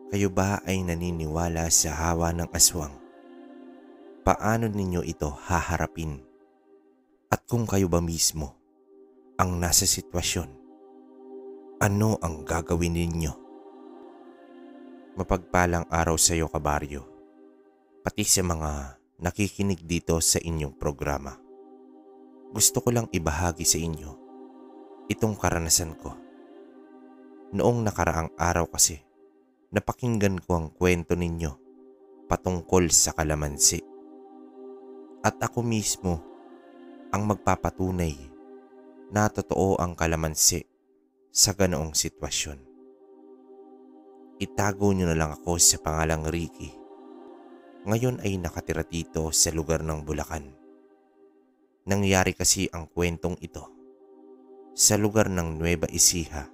Kayo ba ay naniniwala sa hawa ng aswang? Paano ninyo ito haharapin? At kung kayo ba mismo ang nasa sitwasyon, ano ang gagawin ninyo? Mapagpalang araw sa iyo, kabaryo, pati sa mga nakikinig dito sa inyong programa. Gusto ko lang ibahagi sa inyo itong karanasan ko. Noong nakaraang araw kasi, napakinggan ko ang kwento ninyo patungkol sa kalamansi. At ako mismo ang magpapatunay na totoo ang kalamansi sa ganoong sitwasyon. Itago nyo na lang ako sa pangalang Ricky. Ngayon ay nakatira dito sa lugar ng Bulacan. Nangyari kasi ang kwentong ito sa lugar ng Nueva Ecija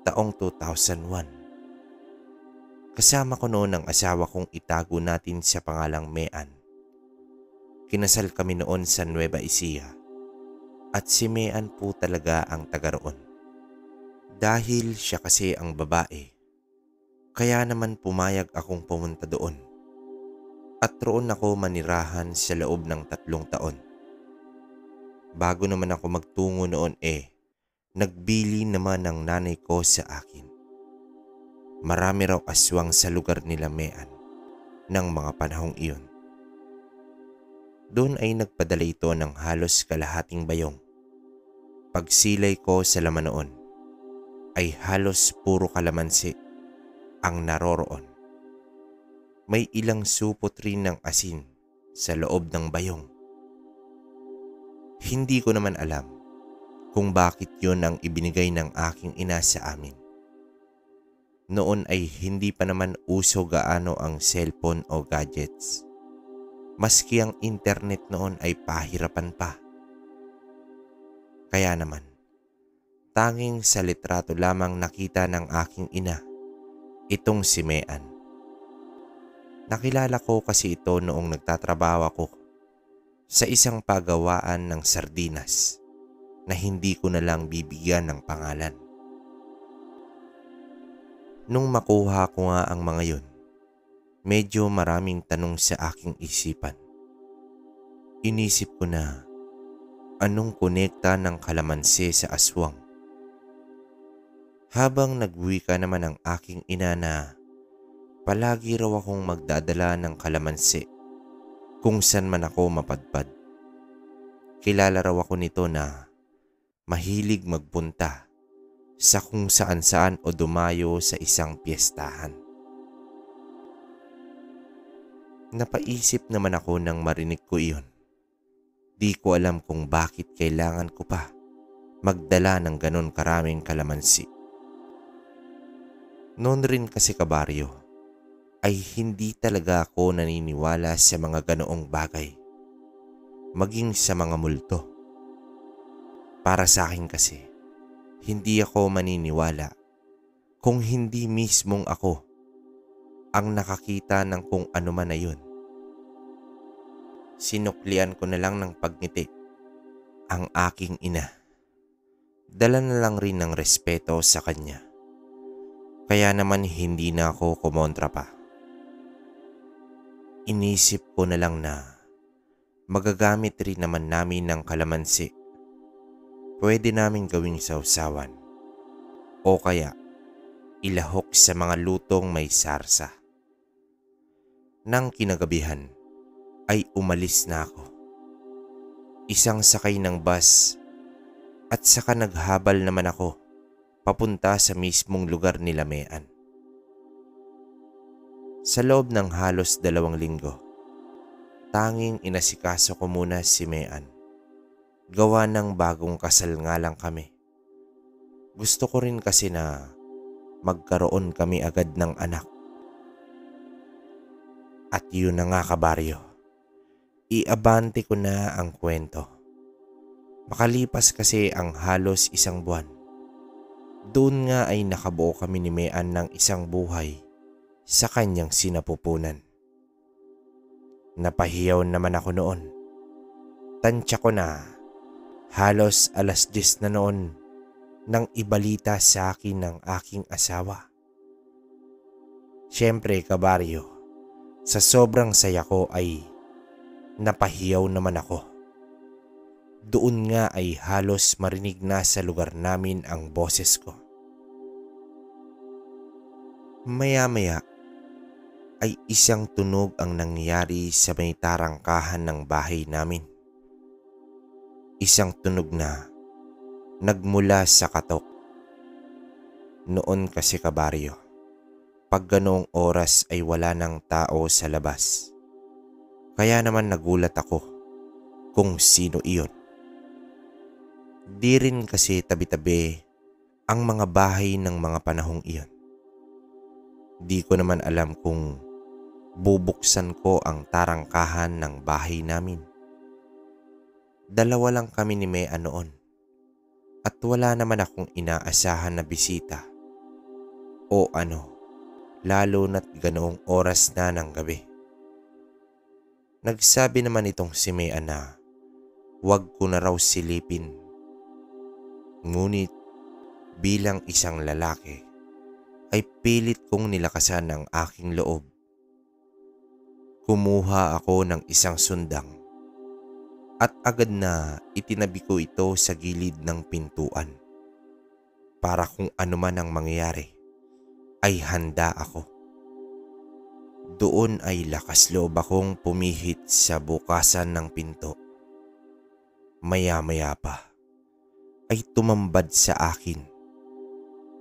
taong 2001. Kasama ko noon ang asawa kong itago natin sa pangalang Mean. Kinasal kami noon sa Nueva Ecija at si Mean po talaga ang taga roon. Dahil siya kasi ang babae, kaya naman pumayag akong pumunta doon at roon ako manirahan sa loob ng 3 taon. Bago naman ako magtungo noon nagbili naman ang nanay ko sa akin. Marami raw aswang sa lugar nila Mean ng mga panahong iyon. Doon ay nagpadala ito ng halos kalahating bayong. Pagsilay ko sa laman noon ay halos puro kalamansi ang naroroon. May ilang supot rin ng asin sa loob ng bayong. Hindi ko naman alam kung bakit yun ang ibinigay ng aking ina sa amin. Noon ay hindi pa naman uso gaano ang cellphone o gadgets. Maski ang internet noon ay pahirapan pa. Kaya naman, tanging sa litrato lamang nakita ng aking ina itong si Mean. Nakilala ko kasi ito noong nagtatrabaho ako sa isang pagawaan ng sardinas na hindi ko na lang bibigyan ng pangalan. Nung makuha ko nga ang mga yun, medyo maraming tanong sa aking isipan. Inisip ko na anong konekta ng kalamansi sa aswang. Habang nagwika naman ang aking ina na palagi raw akong magdadala ng kalamansi kung saan man ako mapadpad. Kilala raw ako nito na mahilig magpunta sa kung saan-saan o dumayo sa isang piyestahan. Napaisip naman ako nang marinig ko iyon. Di ko alam kung bakit kailangan ko pa magdala ng ganon karaming kalamansi. Noon rin kasi, kabaryo, ay hindi talaga ako naniniwala sa mga ganoong bagay, maging sa mga multo. Para sa akin kasi, hindi ako maniniwala kung hindi mismong ako ang nakakita ng kung ano man na yun. Sinuklian ko na lang ng pagngiti ang aking ina. Dala na lang rin ng respeto sa kanya. Kaya naman hindi na ako kumontra pa. Inisip ko na lang na magagamit rin naman namin ng kalamansi. Pwede namin gawing sausawan o kaya ilahok sa mga lutong may sarsa. Nang kinagabihan ay umalis na ako. Isang sakay ng bus at saka naghabal naman ako papunta sa mismong lugar nila Mean. Sa loob ng halos 2 linggo, tanging inasikaso ko muna si Mean. Gawa ng bagong kasal nga lang kami. Gusto ko rin kasi na magkaroon kami agad ng anak. At yun na nga, kabaryo. Iabante ko na ang kwento. Makalipas kasi ang halos 1 buwan. Doon nga ay nakabuo kami ni Mean ng isang buhay sa kanyang sinapupunan. Napahiyaw naman ako noon. Tansya ko na halos 10:00 na noon nang ibalita sa akin ng aking asawa Siyempre kabaryo, sa sobrang saya ko ay napahiyaw naman ako. Doon nga ay halos marinig na sa lugar namin ang boses ko. Maya-maya ay isang tunog ang nangyari sa may tarangkahan ng bahay namin. Isang tunog na nagmula sa katok. Noon kasi kabaryo, pag ganoong oras ay wala ng tao sa labas. Kaya naman nagulat ako kung sino iyon. Di rin kasi tabi-tabi ang mga bahay ng mga panahong iyon. Di ko naman alam kung bubuksan ko ang tarangkahan ng bahay namin. Dalawa lang kami ni Mea noon at wala naman akong inaasahan na bisita o lalo na't ganoong oras na ng gabi. Nagsabi naman itong si Mea na wag ko na raw silipin. Ngunit bilang isang lalaki ay pilit kong nilakasan ang aking loob. Kumuha ako ng isang sundang at agad na itinabi ko ito sa gilid ng pintuan para kung ano man ang mangyari ay handa ako. Doon ay lakas loob akong pumihit sa bukasan ng pinto. Maya-maya pa ay tumambad sa akin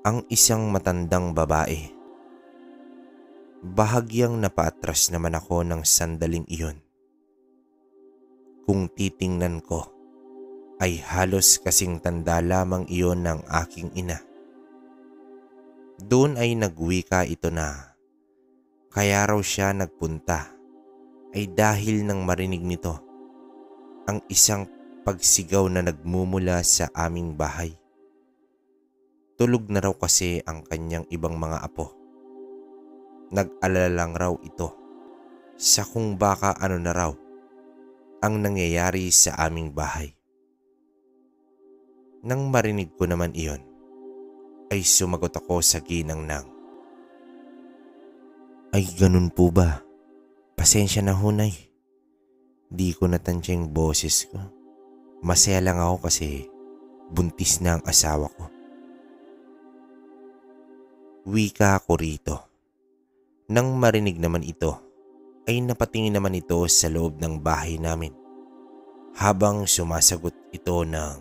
ang isang matandang babae. Bahagyang napaatras naman ako ng sandaling iyon. Kung titingnan ko ay halos kasing tanda lamang iyon ng aking ina. Doon ay nagwika ito na kaya raw siya nagpunta ay dahil nang marinig nito ang isang pagsigaw na nagmumula sa aming bahay. Tulog na raw kasi ang kanyang ibang mga apo. Nag-alala lang raw ito sa kung baka ano na raw ang nangyayari sa aming bahay. Nang marinig ko naman iyon, ay sumagot ako sa ginang nang, "Ay ganun po ba? Pasensya na hunay. Di ko natansya yung boses ko. Masaya lang ako kasi buntis na ang asawa ko." Wika ko rito. Nang marinig naman ito, ay napatingin naman ito sa loob ng bahay namin. Habang sumasagot ito ng,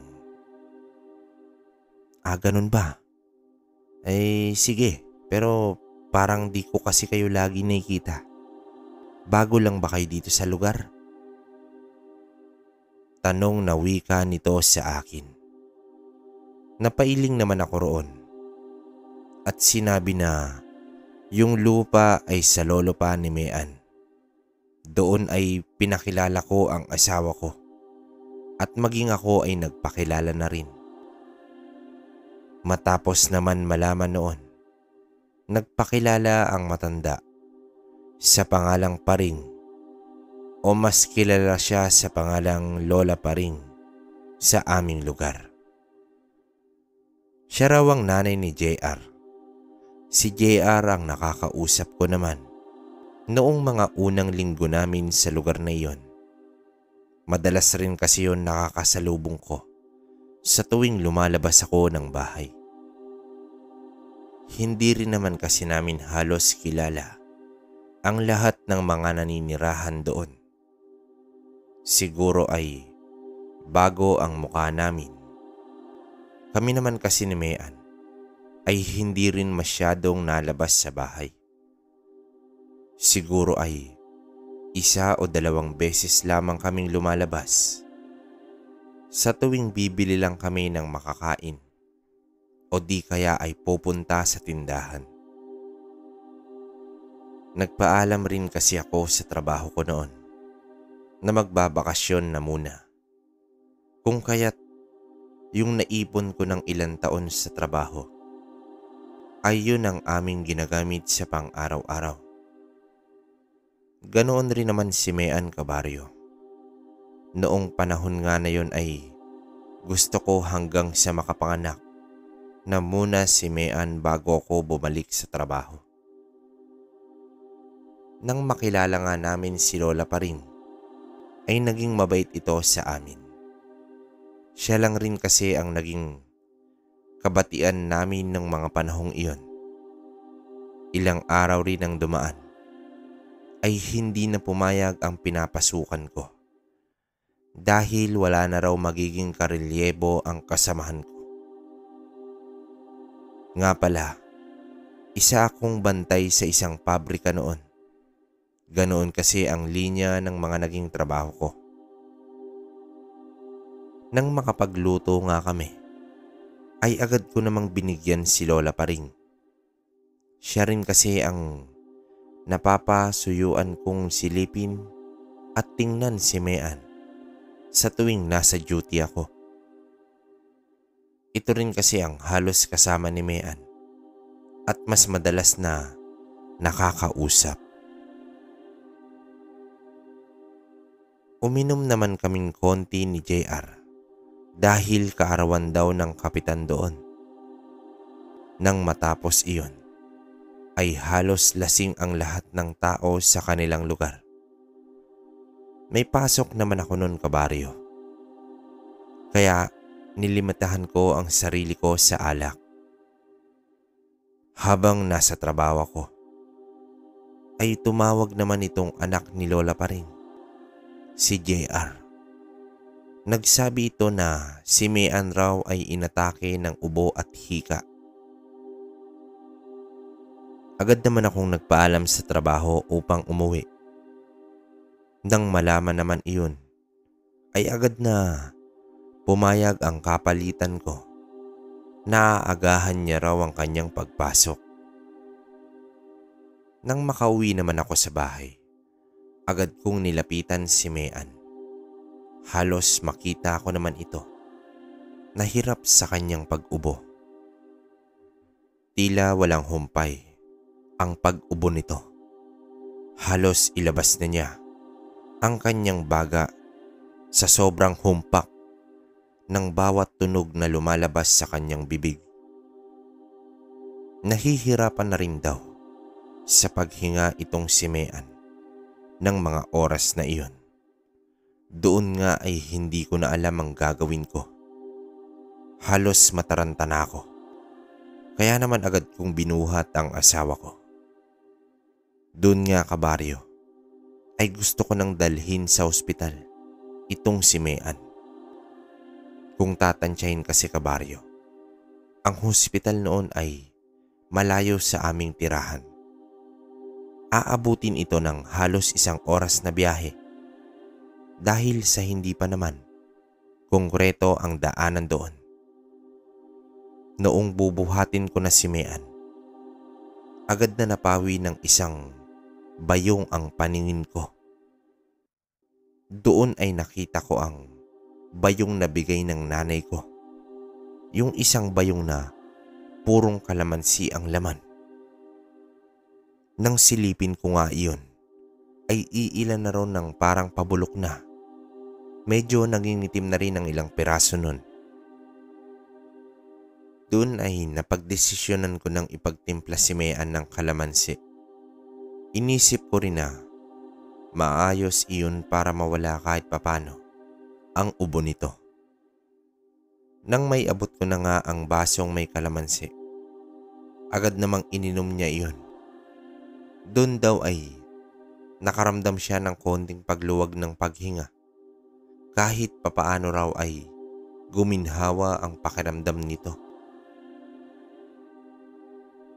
ganun ba? Ay sige, pero parang di ko kasi kayo lagi nakikita. Bago lang ba kayo dito sa lugar?" Tanong na wika nito sa akin. Napailing naman ako roon at sinabi na yung lupa ay sa lolo pa ni Mean. Doon ay pinakilala ko ang asawa ko at maging ako ay nagpakilala na rin. Matapos naman malaman noon, nagpakilala ang matanda sa pangalang Paring o mas kilala siya sa pangalang Lola Paring sa aming lugar. Siya raw ang nanay ni JR. Si JR ang nakakausap ko naman noong mga unang linggo namin sa lugar na iyon. Madalas rin kasi yon nakakasalubong ko sa tuwing lumalabas ako ng bahay. Hindi rin naman kasi namin halos kilala ang lahat ng mga naninirahan doon. Siguro ay bago ang mukha namin. Kami naman kasi ni Mean ay hindi rin masyadong nalabas sa bahay. Siguro ay 1 o 2 beses lamang kaming lumalabas. Sa tuwing bibili lang kami ng makakain o di kaya ay pupunta sa tindahan. Nagpaalam rin kasi ako sa trabaho ko noon na magbabakasyon na muna. Kung kaya't yung naipon ko ng ilang taon sa trabaho ay yun ang aming ginagamit sa pang-araw-araw. Ganoon rin naman si Mean kabaryo. Noong panahon nga na yun ay gusto ko hanggang sa makapanganak na muna si Mean bago ako bumalik sa trabaho. Nang makilala nga namin si Lola pa rin, ay naging mabait ito sa amin. Siya lang rin kasi ang naging kabatian namin ng mga panahong iyon. Ilang araw rin ang dumaan ay hindi na pumayag ang pinapasukan ko dahil wala na raw magiging karelyebo ang kasamahan ko. Nga pala, isa akong bantay sa isang pabrika noon. Ganoon kasi ang linya ng mga naging trabaho ko. Nang makapagluto nga kami, ay agad ko namang binigyan si Lola pa rin. Siya rin kasi ang napapasuyuan kong silipin at tingnan si Mean sa tuwing nasa duty ako. Ito rin kasi ang halos kasama ni Mean at mas madalas na nakakausap. Uminom naman kaming konti ni JR dahil kaarawan daw ng kapitan doon. Nang matapos iyon, ay halos lasing ang lahat ng tao sa kanilang lugar. May pasok naman ako noon, kabaryo. Kaya nilimitahan ko ang sarili ko sa alak. Habang nasa trabaho ko, ay tumawag naman itong anak ni Lola pa rin, si JR. Nagsabi ito na si Mean raw ay inatake ng ubo at hika. Agad naman akong nagpaalam sa trabaho upang umuwi. Nang malaman naman iyon, ay agad na pumayag ang kapalitan ko na aagahan niya raw ang kanyang pagpasok. Nang makauwi naman ako sa bahay, agad kong nilapitan si Mean. Halos makita ko naman ito, nahirap sa kanyang pag-ubo. Tila walang humpay ang pag-ubo nito. Halos ilabas na niya ang kanyang baga sa sobrang humpak ng bawat tunog na lumalabas sa kanyang bibig. Nahihirapan na rin daw sa paghinga itong si Mean ng mga oras na iyon. Doon nga ay hindi ko na alam ang gagawin ko. Halos mataranta na ako. Kaya naman agad kong binuhat ang asawa ko. Doon nga, kabaryo, ay gusto ko nang dalhin sa ospital itong si Mean. Kung tatansyahin kasi, kabaryo, ang hospital noon ay malayo sa aming tirahan. Aabutin ito ng halos 1 oras na biyahe dahil sa hindi pa naman konkreto ang daanan doon. Noong bubuhatin ko na si Mean, agad na napawi ng isang bayong ang paningin ko. Doon ay nakita ko ang bayong na bigay ng nanay ko. Yung isang bayong na purong kalamansi ang laman. Nang silipin ko nga iyon, ay iilan na ron ng parang pabulok na. Medyo nangingitim na rin ang ilang piraso nun. Doon ay napagdesisyonan ko ng ipagtimpla si Mean ng kalamansi. Inisip ko rin na maayos iyon para mawala kahit papano ang ubo nito. Nang may abot ko na nga ang basong may kalamansi, agad namang ininom niya iyon. Doon daw ay nakaramdam siya ng konting pagluwag ng paghinga. Kahit papaano raw ay guminhawa ang pakiramdam nito.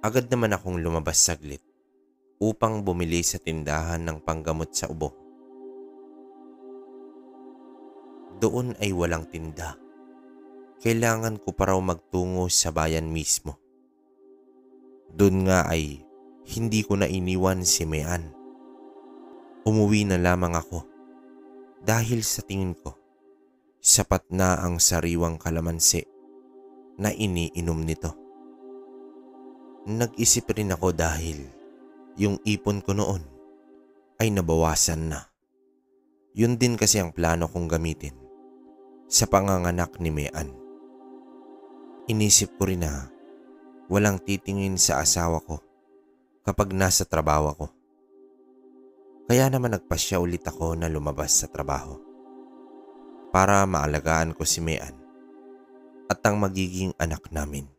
Agad naman akong lumabas saglit upang bumili sa tindahan ng panggamot sa ubo. Doon ay walang tinda. Kailangan ko pa raw magtungo sa bayan mismo. Doon nga ay hindi ko na iniwan si Mean. Umuwi na lamang ako dahil sa tingin ko sapat na ang sariwang kalamansi na iniinom nito. Nag-isip rin ako dahil yung ipon ko noon ay nabawasan na. Yun din kasi ang plano kong gamitin sa panganganak ni Mean. Inisip ko rin na walang titingin sa asawa ko kapag nasa trabaho ko. Kaya naman nagpasya ulit ako na lumabas sa trabaho para maalagaan ko si Mean at ang magiging anak namin.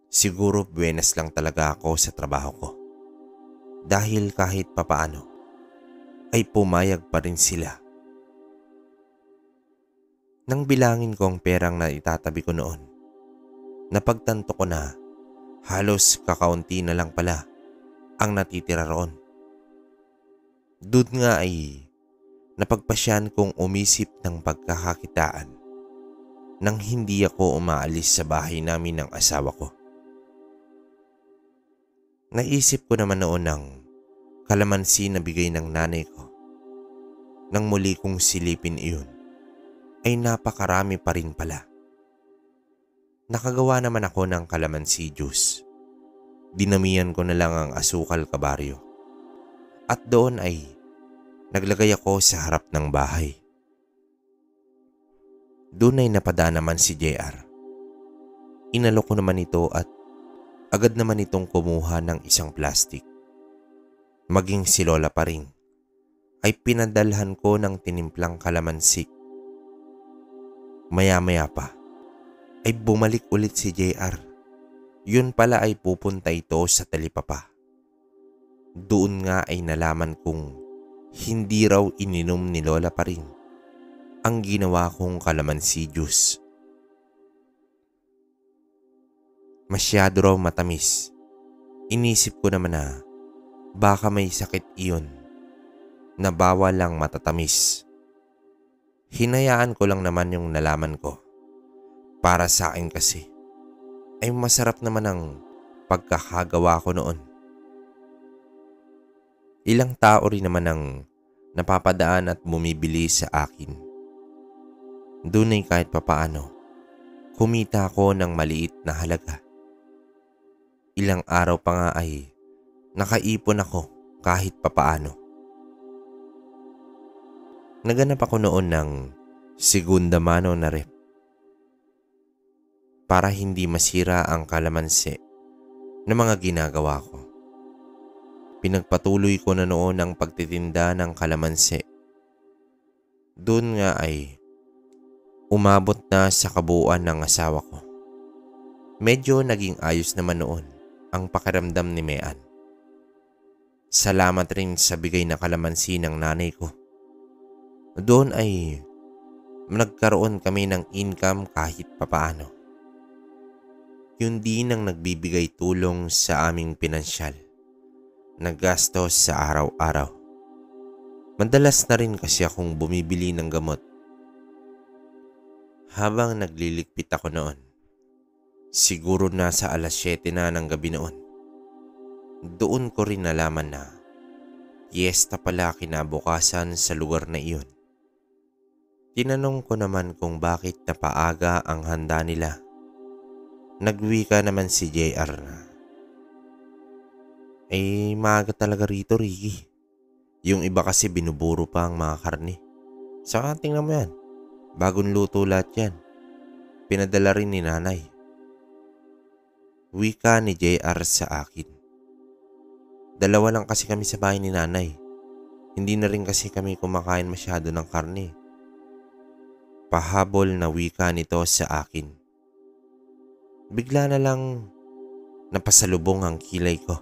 Siguro buenas lang talaga ako sa trabaho ko dahil kahit papaano ay pumayag pa rin sila. Nang bilangin ko ang perang na itatabi ko noon, napagtanto ko na halos kakaunti na lang pala ang natitira roon. Doon nga ay napagpasyan kong umisip ng pagkakakitaan nang hindi ako umaalis sa bahay namin ng asawa ko. Naisip ko naman noon ng kalamansi na bigay ng nanay ko. Nang muli kong silipin iyon, ay napakarami pa rin pala. Nakagawa naman ako ng kalamansi juice. Dinamihan ko na lang ang asukal kabaryo. At doon ay naglagay ako sa harap ng bahay. Doon ay napadaan naman si JR. Inalok ko naman ito at agad naman itong kumuha ng isang plastic. Maging si Lola pa rin ay pinadalhan ko ng tinimplang kalamansi. Maya-maya pa ay bumalik ulit si JR. Yun pala ay pupunta ito sa talipapa. Doon nga ay nalaman kong hindi raw ininom ni Lola pa rin ang ginawa kong kalamansi juice. Masyado raw matamis. Inisip ko naman na baka may sakit iyon na bawal lang matatamis. Hinayaan ko lang naman yung nalaman ko. Para sa akin kasi ay masarap naman ang pagkakagawa ko noon. Ilang tao rin naman ang napapadaan at bumibili sa akin. Doon ay kahit papaano, kumita ako ng maliit na halaga. Ilang araw pa nga ay nakaipon ako kahit papaano. Naganap ako noon ng segunda mano na rep para hindi masira ang kalamansi na mga ginagawa ko. Pinagpatuloy ko na noon ang pagtitinda ng kalamansi. Doon nga ay umabot na sa kabuuan ng asawa ko. Medyo naging ayos naman noon ang pakiramdam ni Mean. Salamat rin sa bigay na kalamansi ng nanay ko. Doon ay nagkaroon kami ng income kahit papaano. Yun din ang nagbibigay tulong sa aming pinansyal. Naggastos sa araw-araw. Madalas na rin kasi akong bumibili ng gamot. Habang nagliligpit ako noon, siguro nasa alas 7 na ng gabi noon, doon ko rin nalaman na piyesta pala kinabukasan sa lugar na iyon. Tinanong ko naman kung bakit napaaga ang handa nila. Nagwika naman si JR na, maaga talaga rito, Ricky. Yung iba kasi binuburo pa ang mga karne. Saka tingnan mo yan, bagong luto lahat yan. Pinadala rin ni nanay. Wika ni JR sa akin. Dalawa lang kasi kami sa bahay ni nanay. Hindi na rin kasi kami kumakain masyado ng karne. Pahabol na wika nito sa akin. Bigla na lang napasalubong ang kilay ko.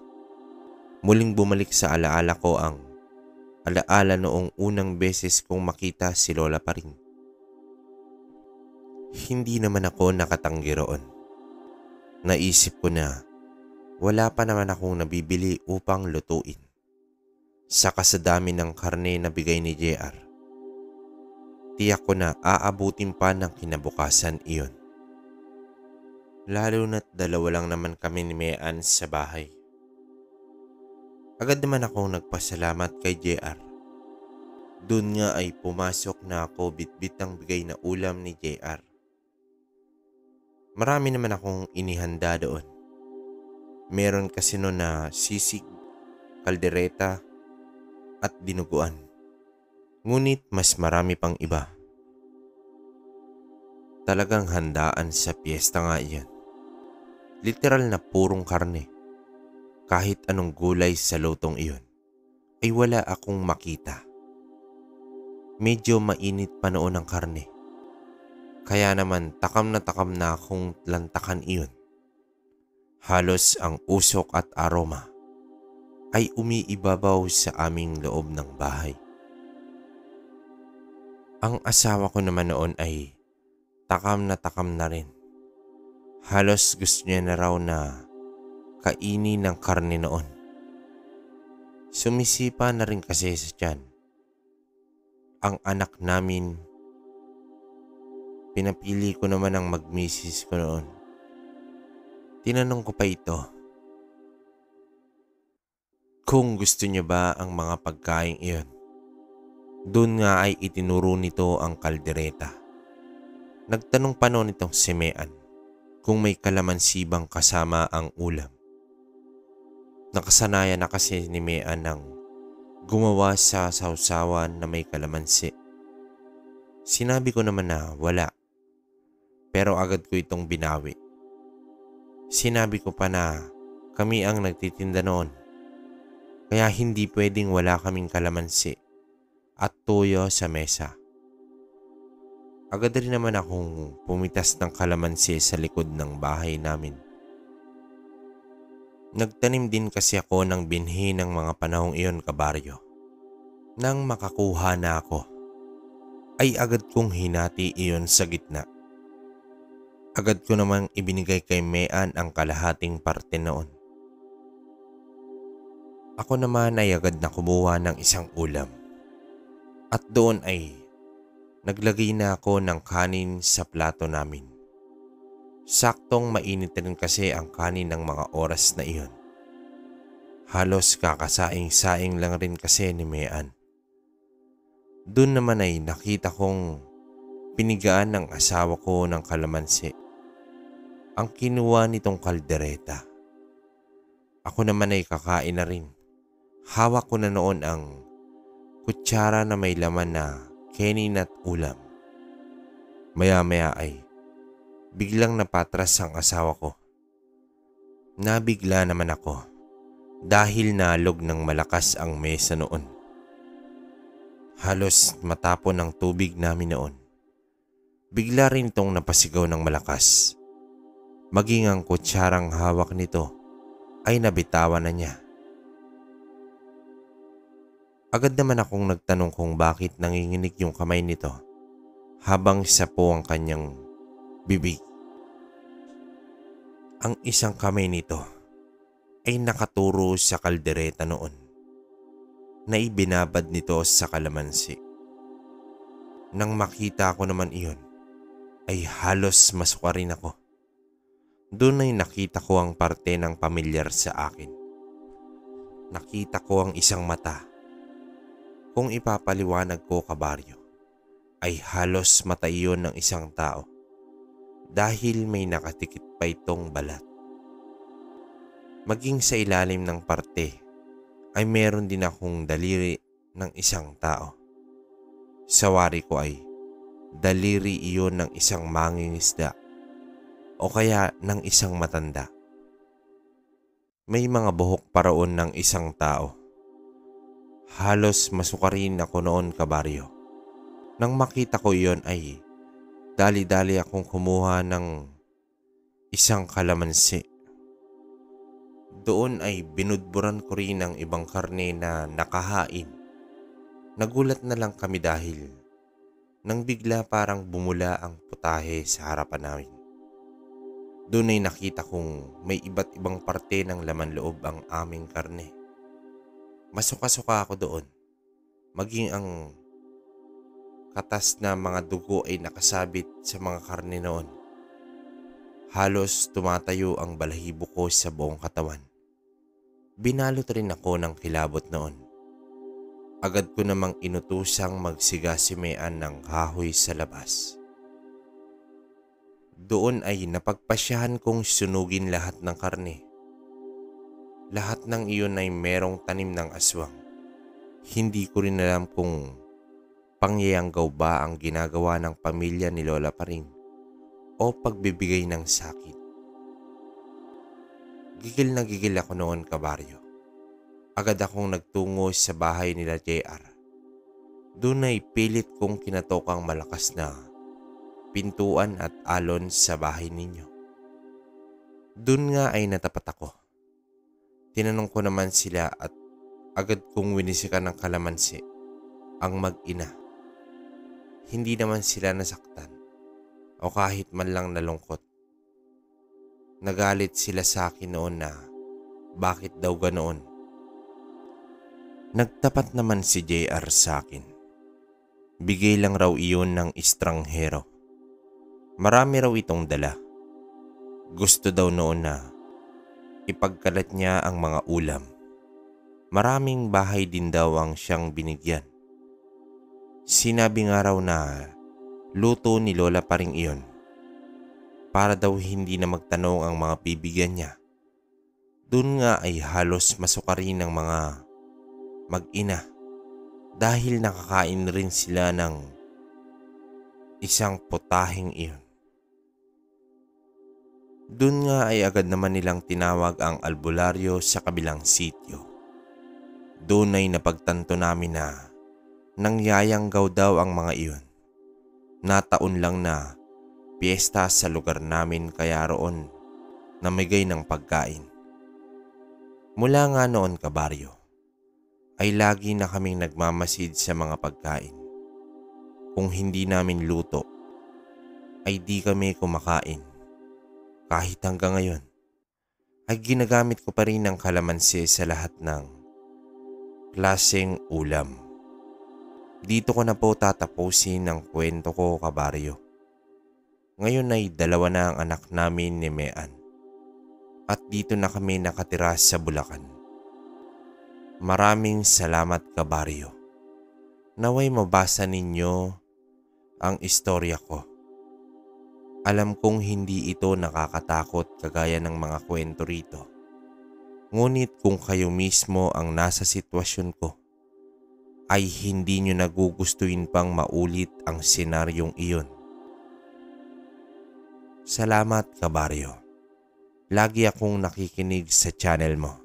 Muling bumalik sa alaala ko ang alaala noong unang beses kong makita si Lola pa rin. Hindi naman ako nakatanggi roon. Naisip ko na wala pa naman akong nabibili upang lutuin. Saka sa dami ng karne na bigay ni JR, tiyak ko na aabutin pa ng kinabukasan iyon. Lalo na't dalawa lang naman kami ni Mean sa bahay. Agad naman akong nagpasalamat kay JR. Doon nga ay pumasok na ako bitbit ang bigay na ulam ni JR. Marami naman akong inihanda doon. Meron kasi noon na sisig, kaldereta at dinuguan. Ngunit mas marami pang iba. Talagang handaan sa piyesta nga iyan. Literal na purong karne. Kahit anong gulay sa lutong iyon ay wala akong makita. Medyo mainit pa noon ang karne. Kaya naman takam na akong lantakan iyon. Halos ang usok at aroma ay umiibabaw sa aming loob ng bahay. Ang asawa ko naman noon ay takam na rin. Halos gusto niya na raw na kainin ng karne noon. Sumisipa na rin kasi sa tiyan. Ang anak namin, pinapili ko naman ang magmisis ko noon. Tinanong ko pa ito, kung gusto niya ba ang mga pagkain iyon. Doon nga ay itinuro nito ang kaldereta. Nagtanong pa noon itong si Mean kung may kalamansi bang kasama ang ulam. Nakasanayan na kasi ni Mean ng gumawa sa sausawan na may kalamansi. Sinabi ko naman na wala, pero agad ko itong binawi. Sinabi ko pa na kami ang nagtitinda noon, kaya hindi pwedeng wala kaming kalamansi at tuyo sa mesa. Agad rin naman akong pumitas ng kalamansi sa likod ng bahay namin. Nagtanim din kasi ako ng binhi ng mga panahong iyon, kabaryo. Nang makakuha na ako, ay agad kong hinati iyon sa gitna. Agad ko namang ibinigay kay Mean ang kalahating parte noon. Ako naman ay agad na kumuha ng isang ulam. At doon ay naglagay na ako ng kanin sa plato namin. Saktong mainit rin kasi ang kanin ng mga oras na iyon. Halos kakasaing-saing lang rin kasi ni Mean. Doon naman ay nakita kong pinigaan ng asawa ko ng kalamansi. Ang kinuha nitong kaldereta. Ako naman ay kakain na rin. Hawak ko na noon ang kutsara na may laman na kanin at ulam. Maya-maya ay biglang napatras ang asawa ko. Nabigla naman ako dahil nalog ng malakas ang mesa noon. Halos matapon ang tubig namin noon. Bigla rin itong napasigaw ng malakas. Maging ang kutsarang hawak nito ay nabitawan na niya. Agad naman akong nagtanong kung bakit nanginginig yung kamay nito habang isa po ang kanyang bibig. Ang isang kamay nito ay nakaturo sa kaldereta noon na ibinabad nito sa kalamansi. Nang makita ko naman iyon, ay halos masuka rin ako. Doon ay nakita ko ang parte ng pamilyar sa akin. Nakita ko ang isang mata. Kung ipapaliwanag ko, kabaryo, ay halos mata iyon ng isang tao dahil may nakatikit pa itong balat. Maging sa ilalim ng parte ay meron din akong daliri ng isang tao. Sa wari ko ay daliri iyon ng isang mangingisda o kaya ng isang matanda. May mga buhok pa roon ng isang tao. Halos masuka rin ako noon, kabaryo. Nang makita ko iyon ay dali-dali akong kumuha ng isang kalamansi. Doon ay binudburan ko rin ng ibang karne na nakahain. Nagulat na lang kami dahil nang bigla parang bumula ang putahe sa harapan namin. Doon ay nakita kong may iba't ibang parte ng laman loob ang aming karne. Masuka-suka ako doon. Maging ang katas na mga dugo ay nakasabit sa mga karne noon. Halos tumatayo ang balahibo ko sa buong katawan. Binalot rin ako ng kilabot noon. Agad ko namang inutusang magsiga si Mean ng kahoy sa labas. Doon ay napagpasyahan kong sunugin lahat ng karne. Lahat ng iyon ay merong tanim ng aswang. Hindi ko rin alam kung pangyayanggaw ba ang ginagawa ng pamilya ni Lola Paring o pagbibigay ng sakit. Gigil na gigil ako noon, kabaryo. Agad akong nagtungo sa bahay nila JR. Doon ay pilit kong kinatokang malakas na pintuan at alon sa bahay ninyo. Doon nga ay natapat ako. Tinanong ko naman sila at agad kong winisikan ng kalamansi ang mag-ina. Hindi naman sila nasaktan o kahit man lang nalungkot. Nagalit sila sa akin noon na bakit daw ganoon. Nagtapat naman si JR sa akin. Bigay lang raw iyon ng estranghero. Marami raw itong dala. Gusto daw noon na ipagkalat niya ang mga ulam. Maraming bahay din daw ang siyang binigyan. Sinabi nga raw na luto ni Lola pa rin iyon. Para daw hindi na magtanong ang mga bibigyan niya. Doon nga ay halos masukarin ng mga mag-ina dahil nakakain rin sila ng isang putahing iyon. Doon nga ay agad naman nilang tinawag ang albularyo sa kabilang sityo. Doon ay napagtanto namin na nangyayanggaw daw ang mga iyon. Nataon lang na piyesta sa lugar namin kaya roon namigay ng pagkain. Mula nga noon kabaryo, ay lagi na kaming nagmamasid sa mga pagkain. Kung hindi namin luto, ay di kami kumakain. Kahit hanggang ngayon, ay ginagamit ko pa rin ang kalamansi sa lahat ng klaseng ulam. Dito ko na po tatapusin ang kwento ko kabaryo. Ngayon ay 2 na ang anak namin ni Mean. At dito na kami nakatira sa Bulacan. Maraming salamat kabaryo. Naway mabasa ninyo ang istorya ko. Alam kong hindi ito nakakatakot kagaya ng mga kwento rito. Ngunit kung kayo mismo ang nasa sitwasyon ko, ay hindi nyo nagugustuhin pang maulit ang senaryong iyon. Salamat kabaryo. Lagi akong nakikinig sa channel mo.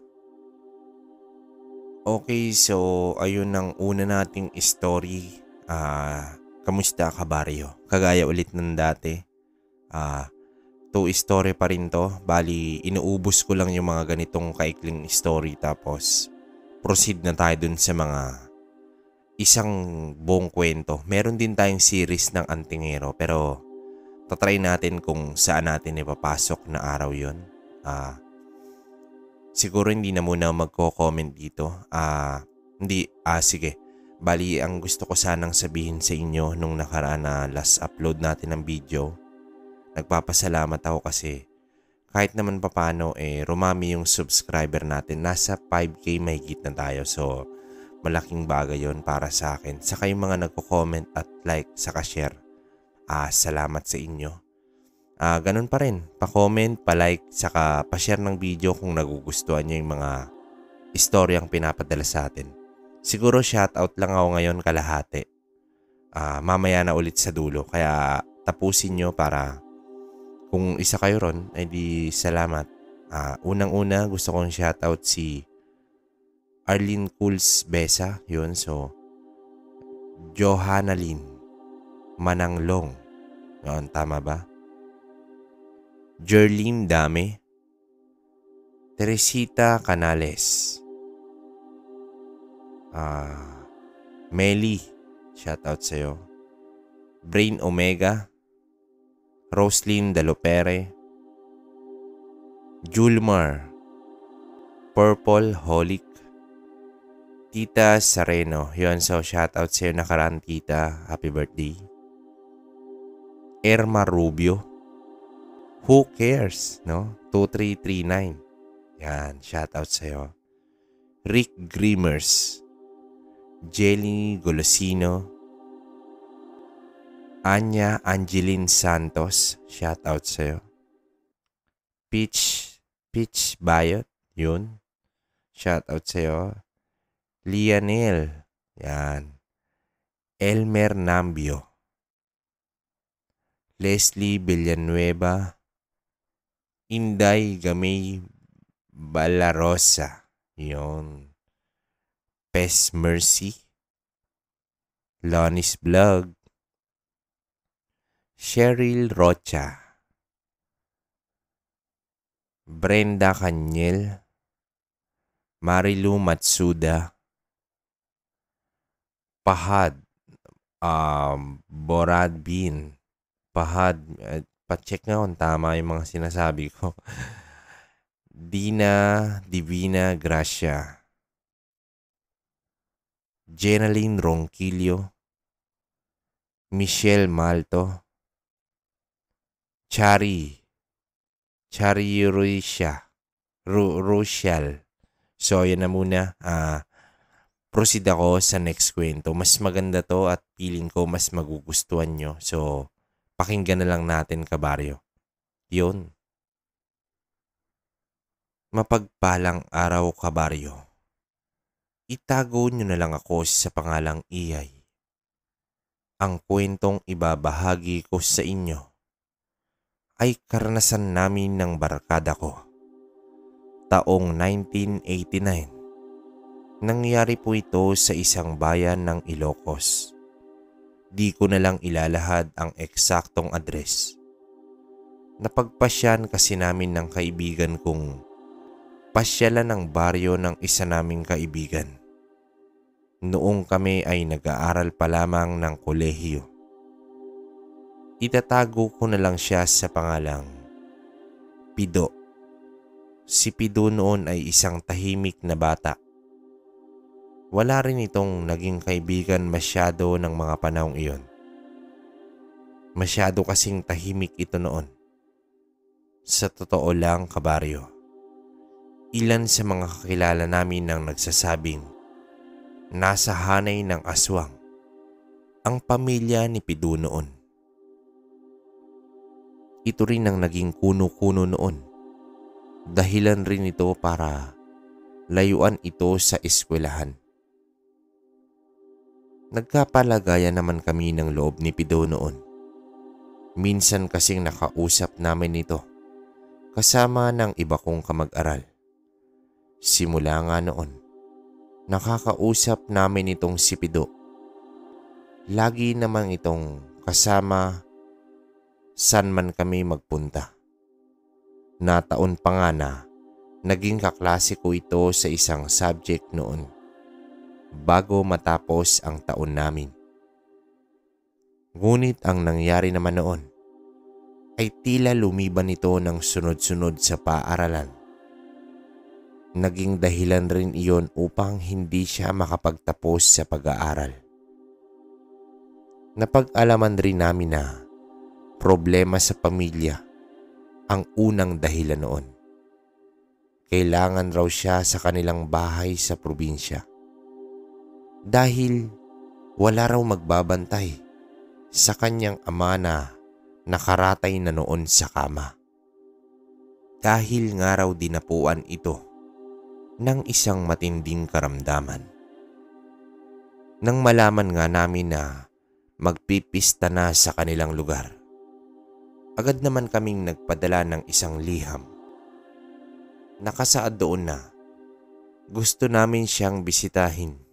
Okay, so ayun ang una nating story. Kamusta kabaryo? Kagaya ulit ng dati. 2 story pa rin to. Bali, inuubos ko lang yung mga ganitong kaikling story tapos proceed na tayo dun sa mga isang buong kwento. Meron din tayong series ng Antingero pero tatry natin kung saan natin ipapasok na araw yon. Siguro hindi na muna magko-comment dito. Sige. Bali, ang gusto ko sanang sabihin sa inyo nung nakaraan na last upload natin ng video, nagpapasalamat ako kasi kahit naman papano rumami yung subscriber natin. Nasa 5K mahigit na tayo. So, malaking bagay yon para sa akin. Saka yung mga nagko-comment at like saka share. Salamat sa inyo. Ganun pa rin. Pa-comment, pa-like, saka pa-share ng video kung nagugustuhan nyo yung mga istoryang pinapadala sa atin. Siguro shoutout lang ako ngayon kalahati. Mamaya na ulit sa dulo. Kaya tapusin nyo para kung isa kayo ron, ay di salamat. Unang-una gusto kong shoutout si Arlene Cools Besa. Yun, so Johanna Lynn Mananglong. Yun, tama ba? Jerlyn Dame, Teresita Canales, Meli, shoutout sa'yo, Brain Omega, Roslyn Dalopere, Julmar, Purple Holic, Tita Sareno. Yun, so shoutout sa'yo nakaraan tita, happy birthday. Erma Rubio, Who Cares, no? 2339. Yan, shoutout sa'yo. Rick Grimmers, Jelly Golosino, Anya Angeline Santos, shoutout sa'yo. Peach Bayot, yun. Shoutout sa'yo. Lianel, yan. Elmer Nambio, Leslie Villanueva, Inday Gamay Balarosa. Yun. Pes Mercy, Lonnie's Vlog, Cheryl Rocha, Brenda Canyel, Marilu Matsuda, Pahad, Borad Bin, Pahad, pa-check nga kung tama yung mga sinasabi ko. Dina Divina Gracia, Jenaline Ronquillo, Michelle Malto, Chari Rochelle. So, yan na muna. Proceed ako sa next kwento. Mas maganda to at feeling ko mas magugustuhan nyo. So, pakinggan na lang natin, kabaryo. Yun. Mapagpalang araw, kabaryo. Itago nyo na lang ako sa pangalang Iyay. Ang kwentong ibabahagi ko sa inyo ay karanasan namin ng barkada ko. Taong 1989. Nangyari po ito sa isang bayan ng Ilocos. Di ko na lang ilalahad ang eksaktong address. Napagpasyan kasi namin ng kaibigan kong pasyalan ng baryo ng isa naming kaibigan. Noong kami ay nag-aaral pa lamang ng kolehiyo. Itatago ko na lang siya sa pangalang Pido. Si Pido noon ay isang tahimik na bata. Wala rin itong naging kaibigan masyado ng mga panahong iyon. Masyado kasing tahimik ito noon. Sa totoo lang, kabaryo, ilan sa mga kakilala namin nang nagsasabing nasa hanay ng aswang ang pamilya ni Pido noon. Ito rin ang naging kuno-kuno noon. Dahilan rin ito para layuan ito sa eskwelahan. Nagkapalagayan naman kami ng loob ni Pido noon. Minsan kasing nakausap namin ito kasama ng iba kong kamag-aral. Simula nga noon, nakakausap namin itong si Pido. Lagi naman itong kasama saan man kami magpunta. Nataon pa nga na naging kaklase ko ito sa isang subject noon bago matapos ang taon namin. Ngunit ang nangyari naman noon ay tila lumiban ito ng sunod-sunod sa paaralan. Naging dahilan rin iyon upang hindi siya makapagtapos sa pag-aaral. Napag-alaman rin namin na problema sa pamilya ang unang dahilan noon. Kailangan raw siya sa kanilang bahay sa probinsya dahil wala raw magbabantay sa kanyang ama na nakaratay na noon sa kama. Dahil nga raw dinapuan ito ng isang matinding karamdaman. Nang malaman nga namin na magpipista na sa kanilang lugar, agad naman kaming nagpadala ng isang liham. Nakasaad doon na gusto namin siyang bisitahin.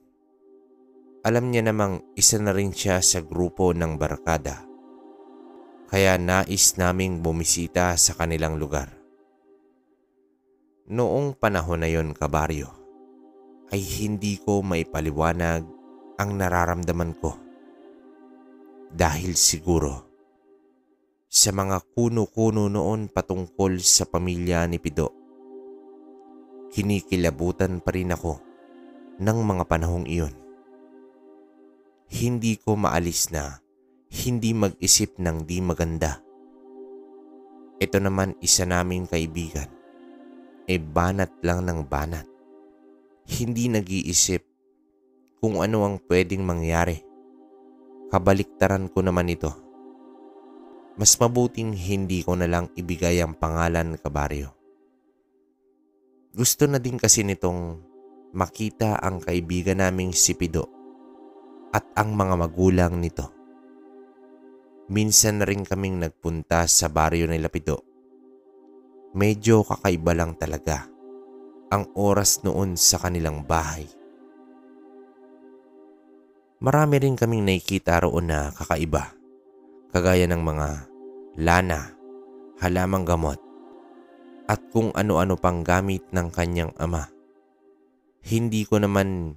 Alam niya namang isa na rin siya sa grupo ng barkada, kaya nais naming bumisita sa kanilang lugar. Noong panahon na yon, kabaryo, ay hindi ko maipaliwanag ang nararamdaman ko. Dahil siguro sa mga kuno-kuno noon patungkol sa pamilya ni Pido, kinikilabutan pa rin ako ng mga panahong iyon. Hindi ko maalis na hindi mag-isip ng di maganda. Ito naman isa naming kaibigan, banat lang ng banat. Hindi nag-iisip kung ano ang pwedeng mangyari. Kabaliktaran ko naman ito. Mas mabuting hindi ko na lang ibigay ang pangalan, kabaryo. Gusto na din kasi nitong makita ang kaibigan naming si Pido at ang mga magulang nito. Minsan na rin kaming nagpunta sa baryo nila Pido. Medyo kakaiba lang talaga ang oras noon sa kanilang bahay. Marami rin kaming nakikita roon na kakaiba, kagaya ng mga lana, halamang gamot, at kung ano-ano pang gamit ng kanyang ama. Hindi ko naman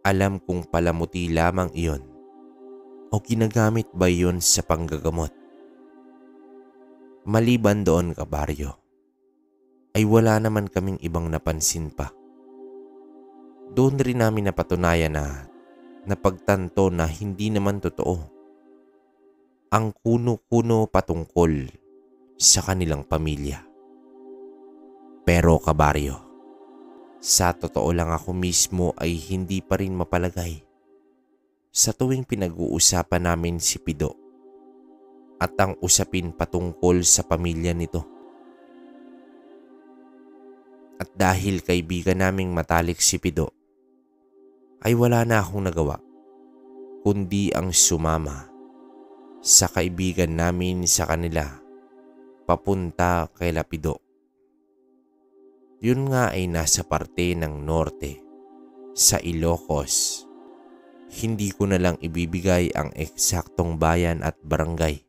alam kung palamuti lamang iyon o ginagamit ba iyon sa panggagamot. Maliban doon, kabaryo, ay wala naman kaming ibang napansin pa. Doon rin namin napatunayan na napagtanto na hindi naman totoo ang kuno-kuno patungkol sa kanilang pamilya. Pero kabaryo, sa totoo lang ako mismo ay hindi pa rin mapalagay sa tuwing pinag-uusapan namin si Pido at ang usapin patungkol sa pamilya nito. At dahil kaibigan naming matalik si Pido, ay wala na akong nagawa kundi ang sumama sa kaibigan namin sa kanila papunta kay Lapido. Yun nga ay nasa parte ng norte sa Ilocos. Hindi ko na lang ibibigay ang eksaktong bayan at barangay.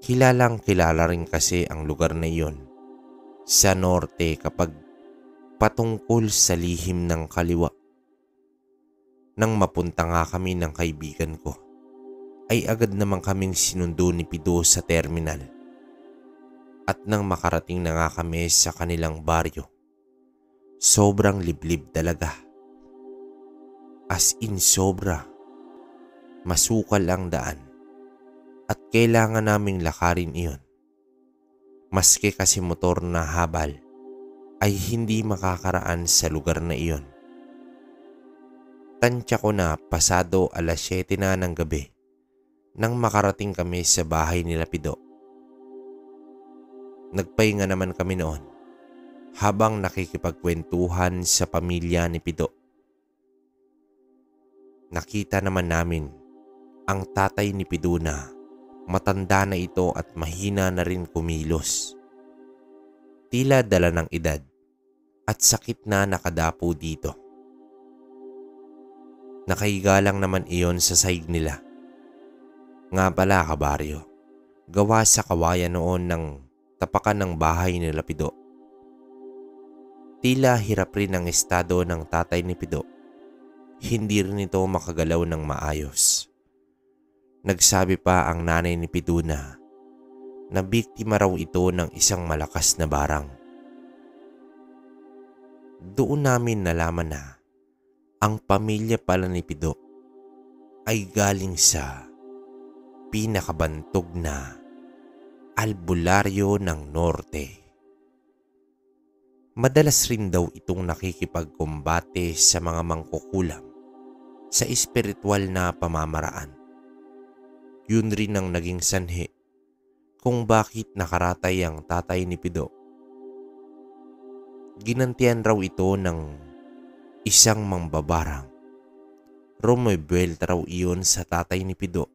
Kilalang kilala rin kasi ang lugar na iyon sa norte kapag patungkol sa lihim ng kaliwa. Nang mapunta nga kami ng kaibigan ko, ay agad naman kaming sinundo ni Pido sa terminal. At nang makarating na nga kami sa kanilang baryo, sobrang liblib talaga. As in sobra. Masukal ang daan at kailangan naming lakarin iyon. Maski kasi motor na habal ay hindi makakaraan sa lugar na iyon. Tansya ko na pasado 7:00 na ng gabi nang makarating kami sa bahay nila Pido. Nagpahinga naman kami noon habang nakikipagkwentuhan sa pamilya ni Pido. Nakita naman namin ang tatay ni Pido na matanda na ito at mahina na rin kumilos. Tila dala ng edad at sakit na nakadapo dito. Nakahiga lang naman iyon sa sahig nila. Nga pala, kabaryo, gawa sa kawayan noon ng tapakan ng bahay ni Pido. Tila hirap rin ang estado ng tatay ni Pido. Hindi rin ito makagalaw ng maayos. Nagsabi pa ang nanay ni Pido na biktima raw ito ng isang malakas na barang. Doon namin nalaman na ang pamilya pala ni Pido ay galing sa pinakabantog na albularyo ng norte. Madalas rin daw itong nakikipagkumbate sa mga mangkukulam sa espiritual na pamamaraan. Yun rin ang naging sanhi kung bakit nakaratay ang tatay ni Pido. Ginantian raw ito ng isang mambabarang. Rumubuelta raw iyon sa tatay ni Pido.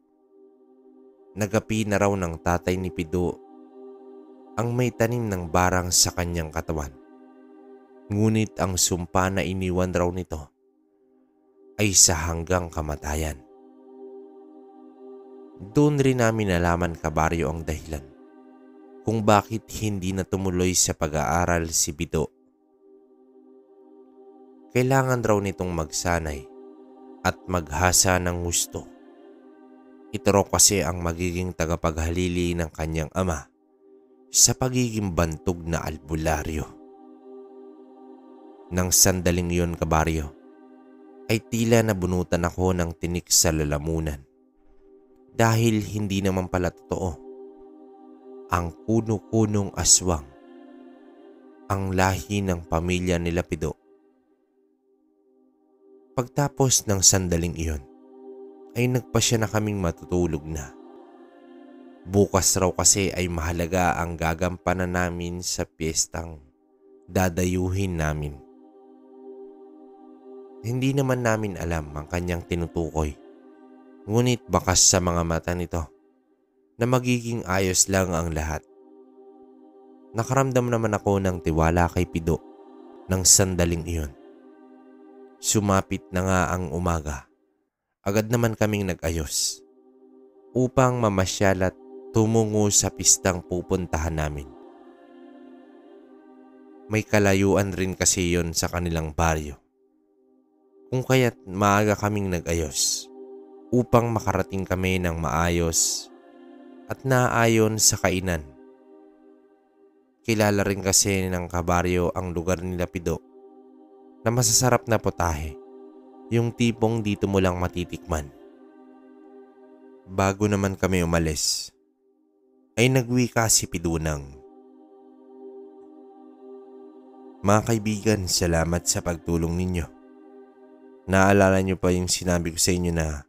Nagapi na raw ng tatay ni Pido ang may tanim ng barang sa kanyang katawan. Ngunit ang sumpa na iniwan raw nito ay sa hanggang kamatayan. Doon rin namin nalaman, kabaryo, ang dahilan kung bakit hindi na tumuloy sa pag-aaral si Pido. Kailangan raw nitong magsanay at maghasa ng gusto. Ito raw kasi ang magiging tagapaghalili ng kanyang ama sa pagiging bantog na albularyo. Nang sandaling yon, kabaryo, ay tila nabunutan ako ng tinik sa lalamunan. Dahil hindi naman pala totoo ang kuno-kunong aswang ang lahi ng pamilya nila Pido. Pagtapos ng sandaling iyon, ay nagpasya na kaming matutulog na. Bukas raw kasi ay mahalaga ang gagampanan namin sa piyestang dadayuhin namin. Hindi naman namin alam ang kanyang tinutukoy. Ngunit bakas sa mga mata nito na magiging ayos lang ang lahat. Nakaramdam naman ako ng tiwala kay Pido ng sandaling iyon. Sumapit na nga ang umaga. Agad naman kaming nag-ayos upang mamasyal at tumungo sa pistang pupuntahan namin. May kalayuan rin kasi yon sa kanilang baryo. Kung kaya't maaga kaming nag-ayos upang makarating kami ng maayos at naayon sa kainan. Kilala rin kasi ng kabaryo ang lugar ni Lapido na masasarap na putahe, yung tipong dito mo lang matitikman. Bago naman kami umalis, ay nagwika si Pidunang, "Mga kaibigan, salamat sa pagtulong ninyo. Naalala nyo pa yung sinabi ko sa inyo na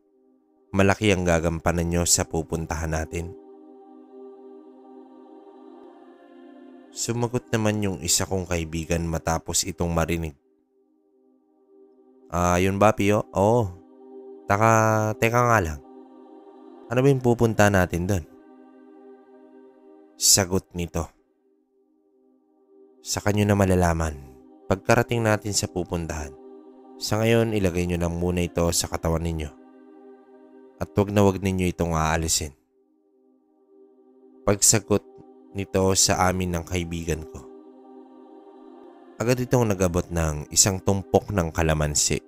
malaki ang gagampanan nyo sa pupuntahan natin?" Sumagot naman yung isa kong kaibigan matapos itong marinig. Yun ba, Pio? Oo. Teka nga lang. Ano ba yung pupunta natin doon?" Sagot nito. "Sa kanyo na malalaman pagkarating natin sa pupuntahan. Sa ngayon, ilagay nyo lang muna ito sa katawan ninyo. At wag ninyo itong aalisin." Pagsagot nito sa amin ng kaibigan ko, agad itong nagabot ng isang tumpok ng kalamansi.